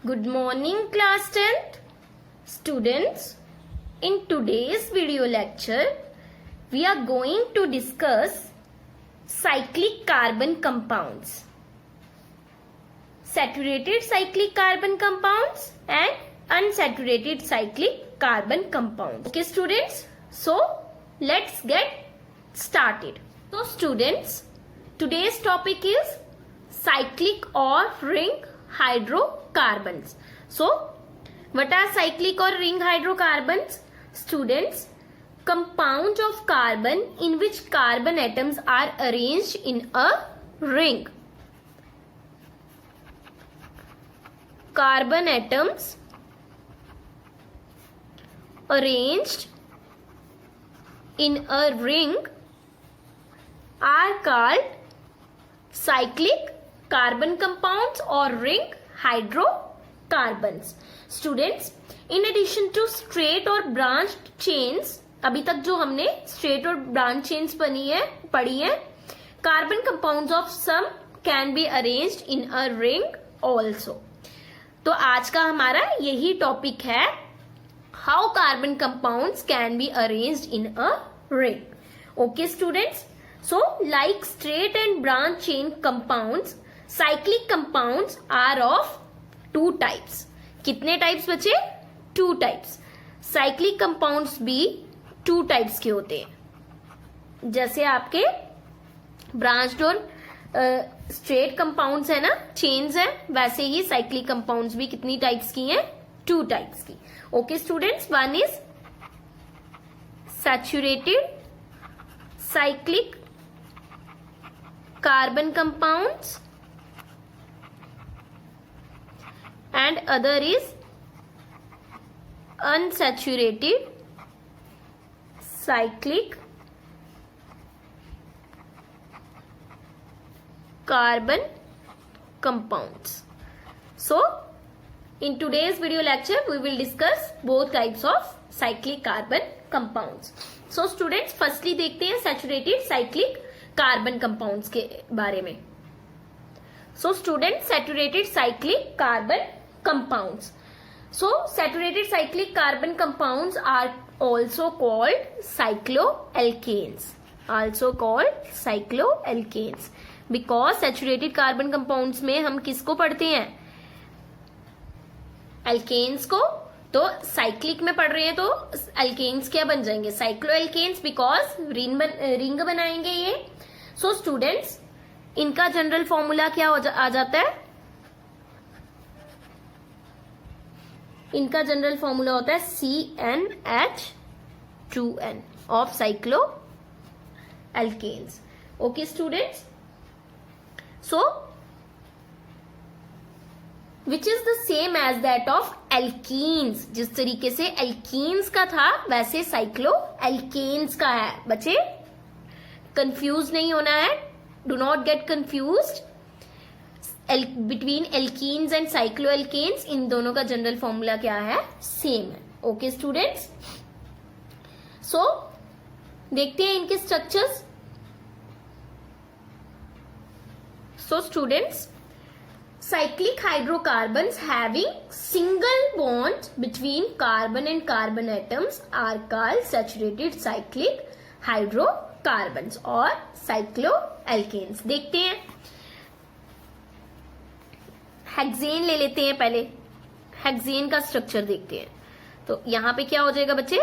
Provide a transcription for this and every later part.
Good morning, class 10th students. In today's video lecture, we are going to discuss cyclic carbon compounds, saturated cyclic carbon compounds and unsaturated cyclic carbon compounds. Okay, students. So let's get started. So students, today's topic is cyclic or ring hydrocarbons. So what are cyclic or ring hydrocarbons? Students, compounds of carbon in which carbon atoms are arranged in a ring. Carbon atoms arranged in a ring are called cyclic carbon compounds or ring hydrocarbons. Students, in addition to straight और branched chains, अभी तक जो हमने straight और branch chains पढ़ी है, carbon compounds of some can be arranged in a ring also. तो आज का हमारा यही टॉपिक है, how carbon compounds can be arranged in a ring. Okay students, so like straight and branch chain compounds, cyclic compounds are of two types. कितने types बचे? Two types. Cyclic compounds भी two types के होते हैं. जैसे आपके branched और straight compounds है ना, चेन्स है, वैसे ही साइक्लिक कंपाउंड्स भी कितनी टाइप्स की हैं? टू टाइप्स की. Okay students, one is saturated cyclic carbon compounds and other is unsaturated cyclic carbon compounds. So in today's video lecture we will discuss both types of cyclic carbon compounds. So students, firstly देखते हैं saturated cyclic carbon compounds के बारे में. So students, saturated cyclic carbon compounds. So saturated cyclic carbon compounds are also called cycloalkanes. Also called cycloalkanes. Because saturated carbon compounds में हम किसको पढ़ते हैं? Alkanes को. तो साइक्लिक में पढ़ रहे हैं तो अल्केन्स क्या बन जाएंगे? साइक्लोएल्केन्स, बिकॉज रिंग बनाएंगे ये. सो स्टूडेंट्स, इनका जनरल फॉर्मूला क्या आ जाता है? इनका जनरल फॉर्मूला होता है CnH2n of cycloalkanes. Okay students, so which is the same as that of alkenes. जिस तरीके से एल्कीन्स का था वैसे साइक्लो एल्केन्स का है. बच्चे कंफ्यूज नहीं होना है, do not get confused between alkenes and cycloalkanes. इन दोनों का जनरल फॉर्मूला क्या है? सेम है. ओके स्टूडेंट्स, सो देखते हैं इनके structures. So students, cyclic hydrocarbons having single bond between carbon and carbon atoms are called saturated cyclic hydrocarbons or cycloalkanes. देखते हैं, हेक्सेन ले लेते हैं पहले. हेक्सेन का स्ट्रक्चर देखते हैं. तो यहां पे क्या हो जाएगा बच्चे?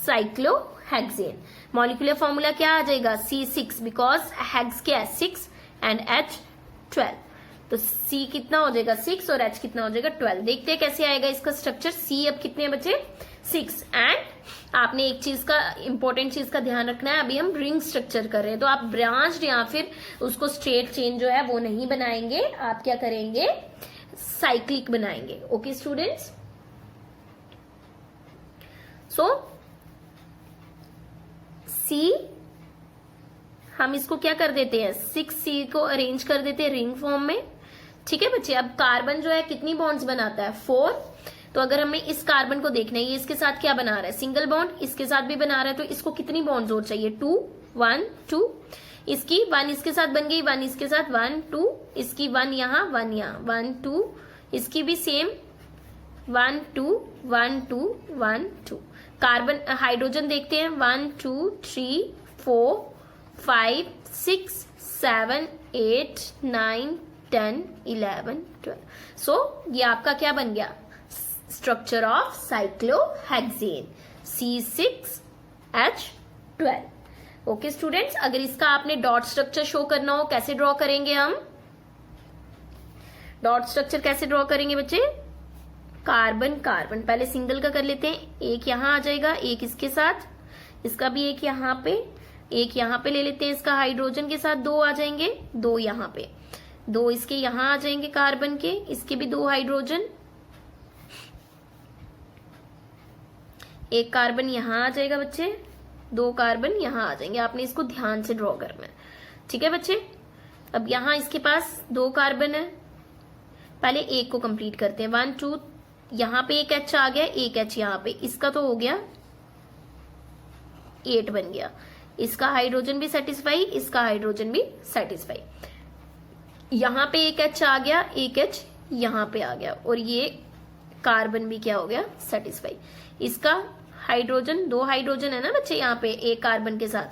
साइक्लोहेक्सेन. मॉलिक्यूलर फॉर्मूला क्या आ जाएगा? C6, बिकॉज हेक्स क्या है? 6 एंड H12. तो C कितना हो जाएगा? 6 और H कितना हो जाएगा? 12. देखते हैं कैसे आएगा इसका स्ट्रक्चर. C अब कितने हैं बच्चे? 6. एंड आपने एक चीज का, इंपॉर्टेंट चीज का ध्यान रखना है, अभी हम रिंग स्ट्रक्चर कर रहे हैं, तो आप ब्रांच्ड या फिर उसको स्ट्रेट चेन जो है वो नहीं बनाएंगे. आप क्या करेंगे? साइक्लिक बनाएंगे. ओके स्टूडेंट्स, सो C हम इसको क्या कर देते हैं? 6C को अरेंज कर देते हैं रिंग फॉर्म में. ठीक है बच्चे. अब कार्बन जो है कितनी बॉन्ड्स बनाता है? 4. तो अगर हमें इस कार्बन को देखना है, ये इसके साथ क्या बना रहा है? Single bond. इसके साथ भी बना रहा है, तो इसको कितनी बॉन्ड्स और चाहिए? 2, 1, 2. इसकी 1 इसके साथ बन गई, 1 इसके साथ, 1 2, इसकी 1 यहाँ 1 यहाँ, 1 2, इसकी भी सेम 1 2 1 2 1 2। कार्बन हाइड्रोजन देखते हैं 1 2 3 4 5 6 7 8 9 10 11 12। सो ये आपका क्या बन गया, structure of cyclohexane C6H12। Okay students, अगर इसका आपने डॉट स्ट्रक्चर शो करना हो कैसे ड्रॉ करेंगे हम, डॉट स्ट्रक्चर कैसे ड्रॉ करेंगे बच्चे, कार्बन कार्बन पहले सिंगल का कर लेते हैं, एक यहां आ जाएगा, एक इसके साथ, इसका भी एक यहां पे, एक यहां पे ले लेते हैं, इसका हाइड्रोजन के साथ दो आ जाएंगे, दो यहां पे, दो इसके यहां आ जाएंगे कार्बन के, इसके भी दो हाइड्रोजन, एक कार्बन यहां आ जाएगा बच्चे, दो कार्बन यहां आ जाएंगे। आपने इसको ध्यान से ड्रॉ करना है, ठीक है बच्चे। अब यहां इसके पास दो कार्बन है, पहले एक को कंप्लीट करते हैं, 1 2, यहां पे एक H आ गया, एक H यहां पे, इसका तो हो गया 8 बन गया, इसका हाइड्रोजन भी सेटिस्फाई, इसका हाइड्रोजन भी सेटिस्फाई, यहां पे एक H आ गया, एक H यहां पे आ गया, और ये कार्बन भी क्या हो गया, सेटिस्फाई। इसका हाइड्रोजन, दो हाइड्रोजन है ना बच्चे यहाँ पे एक कार्बन के साथ,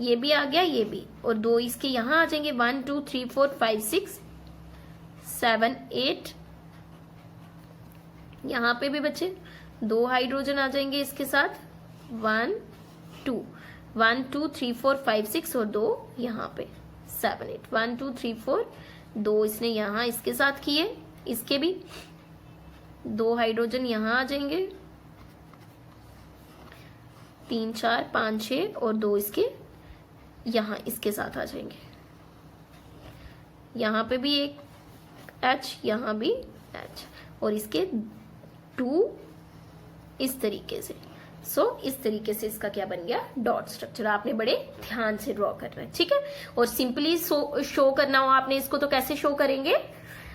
ये भी आ गया, ये भी, और दो इसके यहां आ जाएंगे, 1 2 3 4 5 6 7 8, यहां पे भी बच्चे दो हाइड्रोजन आ जाएंगे इसके साथ, 1 2 1 2 3 4 5 6, और दो यहाँ पे 7 8, 1 2 3 4, दो इसने यहां इसके साथ किए, इसके भी दो हाइड्रोजन यहां आ जाएंगे, 3 4 5 6, और दो इसके यहां इसके साथ आ जाएंगे, यहां पे भी एक H, यहां भी H, और इसके 2 इस तरीके से। सो इस तरीके से इसका क्या बन गया, डॉट स्ट्रक्चर। आपने बड़े ध्यान से ड्रॉ करना है, ठीक है। और सिंपली शो करना हो आपने इसको, तो कैसे शो करेंगे,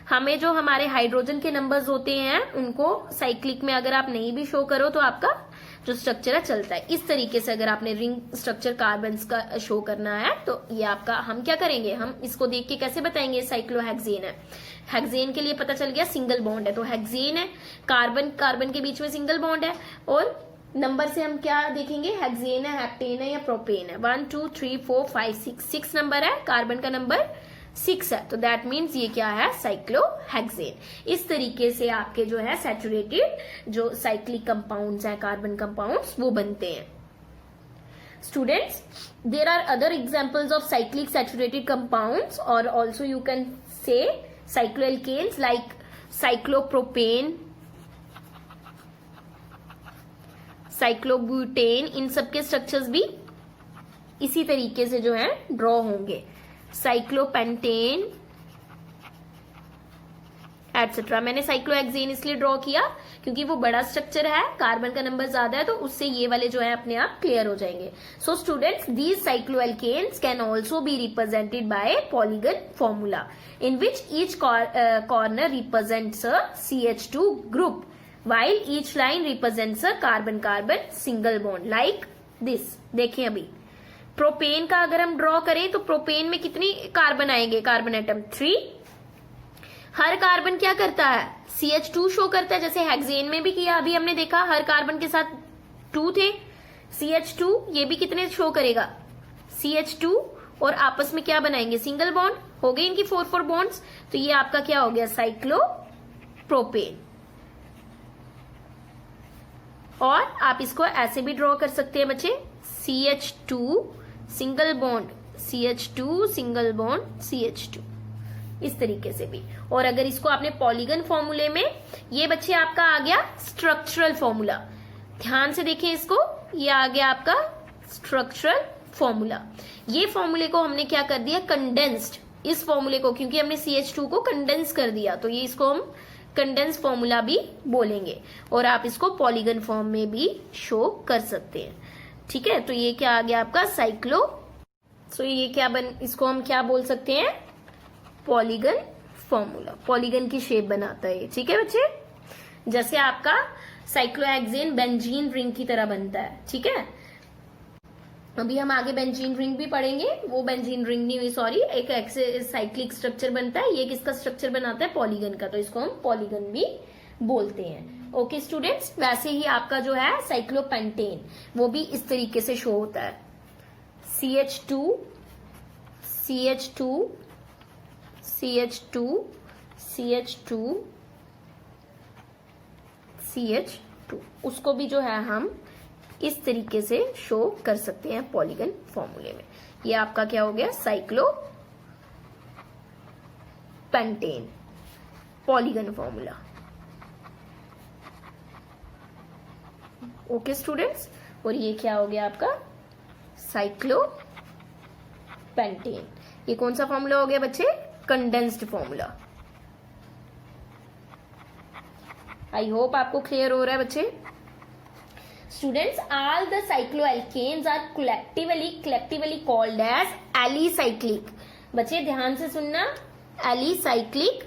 हमें जो हमारे हाइड्रोजन के नंबर्स होते हैं उनको साइक्लिक में अगर आप नहीं भी शो करो तो आपका जो स्ट्रक्चर है चलता है। इस तरीके से अगर आपने रिंग स्ट्रक्चर कार्बन का शो करना है तो ये आपका, हम क्या करेंगे, हम इसको देख के कैसे बताएंगे साइक्लोहेक्सेन है। हेक्सेन के लिए पता चल गया सिंगल बॉन्ड है, तो हेक्सेन है, कार्बन कार्बन के बीच में सिंगल बॉन्ड है, और नंबर से हम क्या देखेंगे, हेक्सेन है, हेप्टेन है या प्रोपेन है। 1 2 3 4 5 6 नंबर है, कार्बन का नंबर 6 है, तो दैट मीन्स ये क्या है, साइक्लोहेक्सेन। इस तरीके से आपके जो है सैचुरेटेड जो साइक्लिक कंपाउंड्स हैं, कार्बन कंपाउंड्स, वो बनते हैं। Students, there are other examples of cyclic saturated compounds, और also you can say cycloalkanes like cyclopropane, cyclobutane, इन सबके स्ट्रक्चर्स भी इसी तरीके से जो है ड्रॉ होंगे। Cyclopentane etcetera. मैंने साइक्लोहेक्सेन इसलिए ड्रॉ किया क्योंकि वो बड़ा स्ट्रक्चर है, कार्बन का नंबर ज्यादा है, तो उससे ये वाले जो है अपने आप क्लियर हो जाएंगे। So students, these cycloalkenes can also be represented by polygon formula in which each corner represents a CH2 group while each line represents a carbon carbon single bond like this। देखें अभी propane का अगर हम draw करें तो propane में कितनी carbon आएंगे, कार्बन एटम 3। हर कार्बन क्या करता है, CH2 शो करता है, जैसे हेक्सेन में भी किया, अभी हमने देखा हर कार्बन के साथ 2 थे, CH2 ये भी कितने शो करेगा, CH2, और आपस में क्या बनाएंगे, सिंगल बॉन्ड, हो गए इनकी 4 बॉन्ड्स, तो ये आपका क्या हो गया, साइक्लोप्रोपेन। और आप इसको ऐसे भी ड्रॉ कर सकते हैं बच्चे, CH2 single bond CH2 single bond CH2, इस तरीके से भी। और अगर इसको आपने पॉलीगन फॉर्मूले में, ये बच्चे आपका आ गया स्ट्रक्चरल फॉर्मूला, ध्यान से देखें इसको, ये आ गया आपका स्ट्रक्चरल फॉर्मूला। ये फॉर्मूले को हमने क्या कर दिया, कंडेंस्ड, इस फॉर्मूले को, क्योंकि हमने CH2 को कंडेंस कर दिया, तो ये इसको हम कंडेंस फॉर्मूला भी बोलेंगे। और आप इसको पॉलीगन फॉर्म में भी शो कर सकते हैं, ठीक है। तो ये क्या आ गया आपका साइक्लो, सो ये क्या इसको हम क्या बोल सकते हैं, पॉलीगन फॉर्मूला, पॉलीगन की शेप बनाता है, ठीक है बच्चे। जैसे आपका साइक्लोहेक्सेन बेंजीन रिंग की तरह बनता है, ठीक है। अभी हम आगे बेंजीन रिंग भी पढ़ेंगे, वो बेंजीन रिंग नहीं हुई सॉरी, एक साइक्लिक स्ट्रक्चर बनता है, ये किसका स्ट्रक्चर बनाता है, पॉलीगन का, तो इसको हम पॉलीगन भी बोलते हैं। ओके स्टूडेंट्स, वैसे ही आपका जो है साइक्लोपेंटेन वो भी इस तरीके से शो होता है, CH2 CH2 CH2 CH2 CH2, उसको भी जो है हम इस तरीके से शो कर सकते हैं पॉलीगन फॉर्मूले में। ये आपका क्या हो गया, cyclopentane polygon formula. Okay students, और ये क्या हो गया आपका साइक्लोपेंटेन। ये कौन सा फॉर्मूला हो गया बच्चे, कंडेंस्ड फॉर्मूला। आई होप आपको क्लियर हो रहा है बच्चे। Students, all the cycloalkanes are collectively called as alicyclic. बच्चे ध्यान से सुनना, alicyclic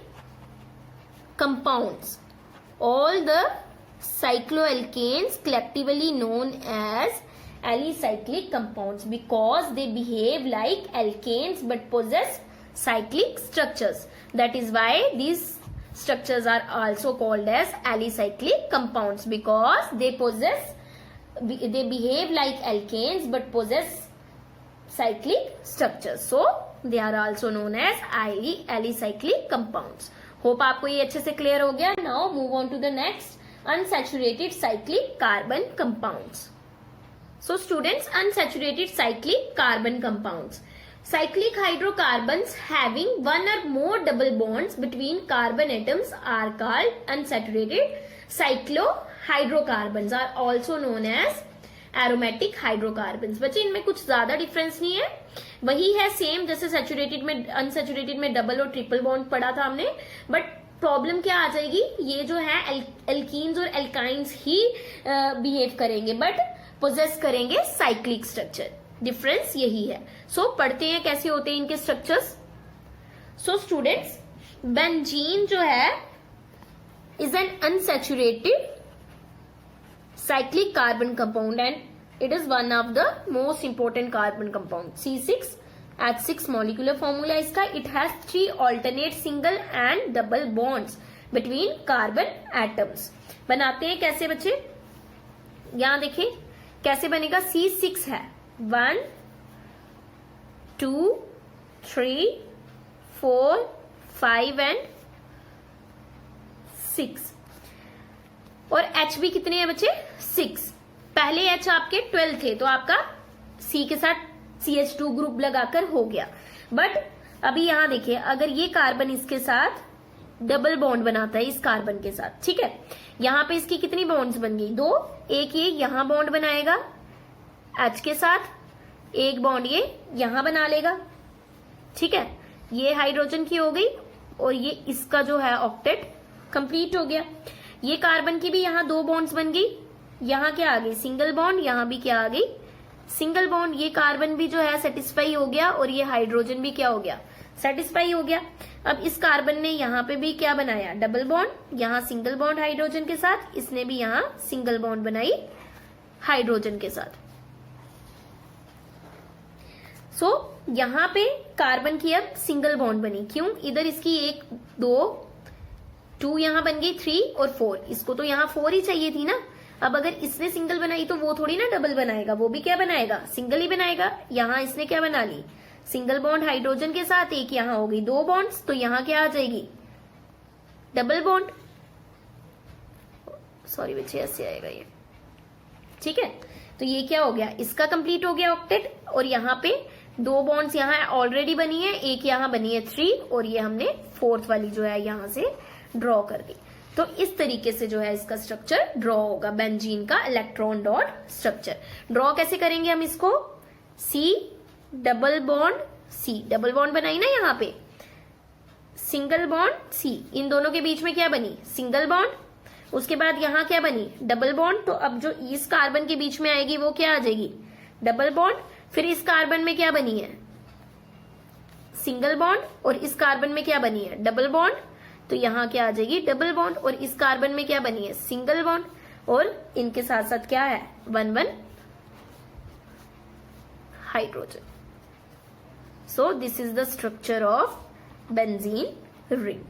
compounds. All the cycloalkanes collectively known as alicyclic compounds because they behave like alkanes but possess cyclic structures. That is why these structures are also called as alicyclic compounds because they behave like alkanes but possess cyclic structures, so they are also known as alicyclic compounds. Hope आपको ये अच्छे से clear हो गया। Now move on to the next, unsaturated cyclic carbon compounds. So students, unsaturated cyclic carbon compounds, cyclic hydrocarbons having one or more double bonds between carbon atoms are called unsaturated cyclohydrocarbons, are also known as aromatic hydrocarbons. बच्चे इनमें कुछ ज्यादा difference नहीं है, वही है same जैसे saturated में अनसैचुरेटेड में डबल और ट्रिपल बॉन्ड पढ़ा था हमने, बट प्रॉब्लम क्या आ जाएगी, ये जो है एल्कीन्स और एल्काइंस ही बिहेव करेंगे बट पोजेस करेंगे साइक्लिक स्ट्रक्चर, डिफरेंस यही है। सो पढ़ते हैं कैसे होते हैं इनके स्ट्रक्चर्स। सो स्टूडेंट्स, बेंजीन जो है is an unsaturated cyclic carbon compound and it is one of the most important carbon compound, C6H6 molecular formula इसका। it has 3 alternate single and double bonds between carbon atoms। बनाते हैं कैसे बच्चे, यहां देखिए कैसे बनेगा, C6 है 1 2 3 4 5 एंड 6, और H भी कितने हैं बच्चे 6। पहले H आपके 12 थे तो आपका C के साथ CH2 ग्रुप लगाकर हो गया, बट अभी यहां देखिए अगर ये कार्बन इसके साथ डबल बॉन्ड बनाता है इस कार्बन के साथ, ठीक है, यहां पे इसकी कितनी बॉन्ड्स बन गई, 2, एक ये यहां बॉन्ड बनाएगा H के साथ, एक बॉन्ड ये यहां बना लेगा, ठीक है, ये हाइड्रोजन की हो गई और ये इसका जो है ऑक्टेट कंप्लीट हो गया। ये कार्बन की भी यहां 2 बॉन्ड्स बन गई, यहां क्या आ गई सिंगल बॉन्ड, यहां भी क्या आ गई सिंगल बॉन्ड, ये कार्बन भी जो है सेटिस्फाई हो गया और ये हाइड्रोजन भी क्या हो गया सेटिस्फाई हो गया। अब इस कार्बन ने यहां पे भी क्या बनाया डबल बॉन्ड, यहां सिंगल बॉन्ड हाइड्रोजन के साथ, इसने भी यहां सिंगल बॉन्ड बनाई हाइड्रोजन के साथ। सो यहां पे कार्बन की अब सिंगल बॉन्ड बनी, क्यों, इधर इसकी 1 2 2 यहां बन गई 3 और 4, इसको तो यहां 4 ही चाहिए थी ना। अब अगर इसने सिंगल बनाई तो वो थोड़ी ना डबल बनाएगा, वो भी क्या बनाएगा सिंगल ही बनाएगा। यहां इसने क्या बना ली सिंगल बॉन्ड हाइड्रोजन के साथ, एक यहां हो गई 2 बॉन्ड्स, तो यहां क्या आ जाएगी डबल बॉन्ड, सॉरी बच्चे ऐसे आएगा ये, ठीक है। तो ये क्या हो गया इसका कंप्लीट हो गया ऑक्टेट, और यहाँ पे 2 बॉन्ड्स यहाँ ऑलरेडी बनी है, एक यहाँ बनी है 3 और ये हमने 4th वाली जो है यहां से ड्रॉ कर दी। तो इस तरीके से जो है इसका स्ट्रक्चर ड्रॉ होगा, बेंजीन का इलेक्ट्रॉन डॉट स्ट्रक्चर। ड्रॉ कैसे करेंगे हम इसको, C double bond C, double bond बनाई ना यहाँ पे, सिंगल बॉन्ड C, इन दोनों के बीच में क्या बनी सिंगल बॉन्ड, उसके बाद यहाँ क्या बनी डबल बॉन्ड, तो अब जो इस कार्बन के बीच में आएगी वो क्या आ जाएगी डबल बॉन्ड, फिर इस कार्बन में क्या बनी है सिंगल बॉन्ड और इस कार्बन में क्या बनी है डबल बॉन्ड, तो यहाँ क्या आ जाएगी डबल बॉन्ड, और इस कार्बन में क्या बनी है सिंगल बॉन्ड, और इनके साथ साथ क्या है 1 1 hydrogen. So this is the structure of benzene ring.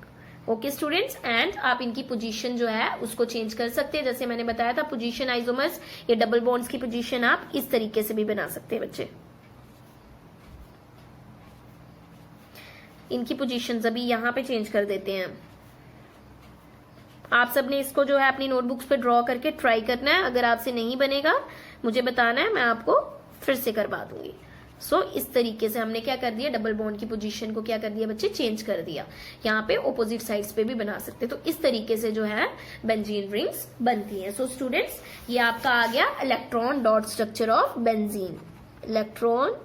Okay students, and आप इनकी पोजीशन जो है उसको चेंज कर सकते हैं. जैसे मैंने बताया था पोजीशन आइसोमर्स या डबल बॉन्ड्स की पोजीशन आप इस तरीके से भी बना सकते हैं बच्चे. इनकी पोजीशन अभी यहां पे चेंज कर देते हैं. आप सबने इसको जो है अपनी नोटबुक्स पे ड्रॉ करके ट्राई करना है. अगर आपसे नहीं बनेगा मुझे बताना है, मैं आपको फिर से करवा दूंगी. सो इस तरीके से हमने क्या कर दिया, डबल बॉन्ड की पोजीशन को क्या कर दिया बच्चे, चेंज कर दिया. यहाँ पे ऑपोजिट साइड्स पे भी बना सकते. तो इस तरीके से जो है बेंजीन रिंग्स बनती हैं. सो स्टूडेंट्स, ये आपका आ गया electron dot structure of benzene. Electron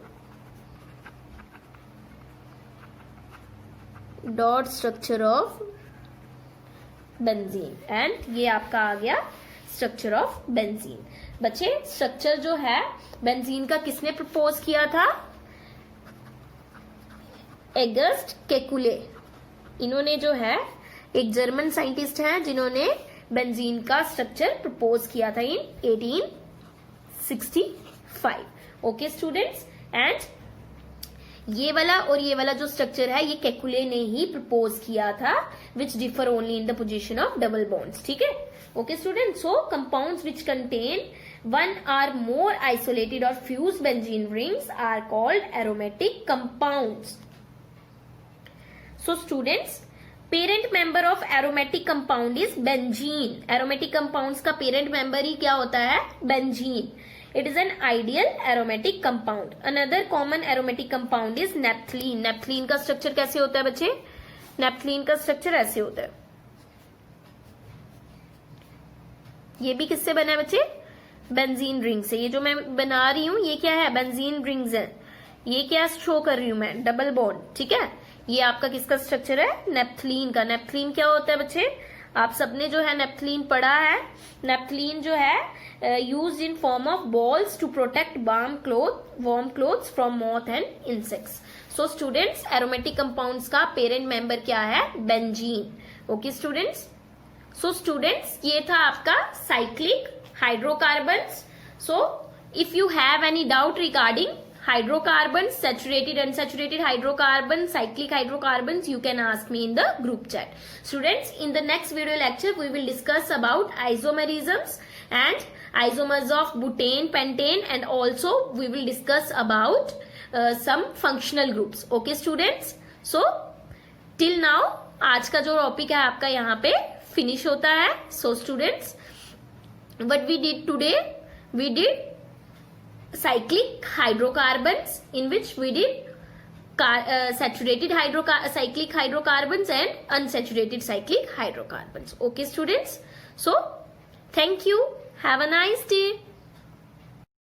dot structure of benzene, and ये आपका आ गया स्ट्रक्चर ऑफ बेंजीन. बच्चे, स्ट्रक्चर जो है बेंजीन का किसने प्रपोज किया था, एगस्ट केकुले. इन्होंने जो है एक जर्मन साइंटिस्ट हैं जिन्होंने बेंजीन का स्ट्रक्चर प्रपोज किया था इन 1865. ओके स्टूडेंट्स, एंड ये वाला और ये वाला जो स्ट्रक्चर है ये केकुले ने ही प्रपोज किया था, विच differ only in the position of double bonds. ठीक है. Okay students, so compounds which contain one or more isolated or fused benzene rings are called aromatic compounds. So students, parent member of aromatic compound is benzene. Aromatic compounds का parent member ही क्या होता है, benzene. It is an ideal aromatic compound. Another common aromatic compound is naphthalene. Naphthalene का structure कैसे होता है बच्चे, naphthalene का structure ऐसे होता है. ये भी किससे बना है बच्चे, बेंजीन रिंग से. ये जो मैं बना रही हूं ये क्या है, बेंजीन रिंग्स है. ये क्या शो कर रही हूं मैं, डबल बॉन्ड. ठीक है. ये आपका किसका स्ट्रक्चर है, नेप्थलीन का. नेप्थलीन क्या होता है बच्चे, आप सबने जो है नेप्थलीन पढ़ा है. नेप्थलीन जो है used in form of balls to protect warm clothes from moth and insects. So students, aromatic compounds का पेरेंट मेंबर क्या है, benzene. Okay students. So students, ये था आपका cyclic hydrocarbons. So if you have any doubt regarding hydrocarbons, saturated, unsaturated hydrocarbons, cyclic hydrocarbons, you can ask me in the group chat. Students, in the next video lecture we will discuss about isomerisms and isomers of butane, pentane, and also we will discuss about some functional groups. Okay students, so till now आज का जो topic है आपका यहाँ पे finish होता है. So students, what we did today, we did cyclic hydrocarbons, in which we did saturated cyclic hydrocarbons and unsaturated cyclic hydrocarbons. Okay students, so thank you, have a nice day.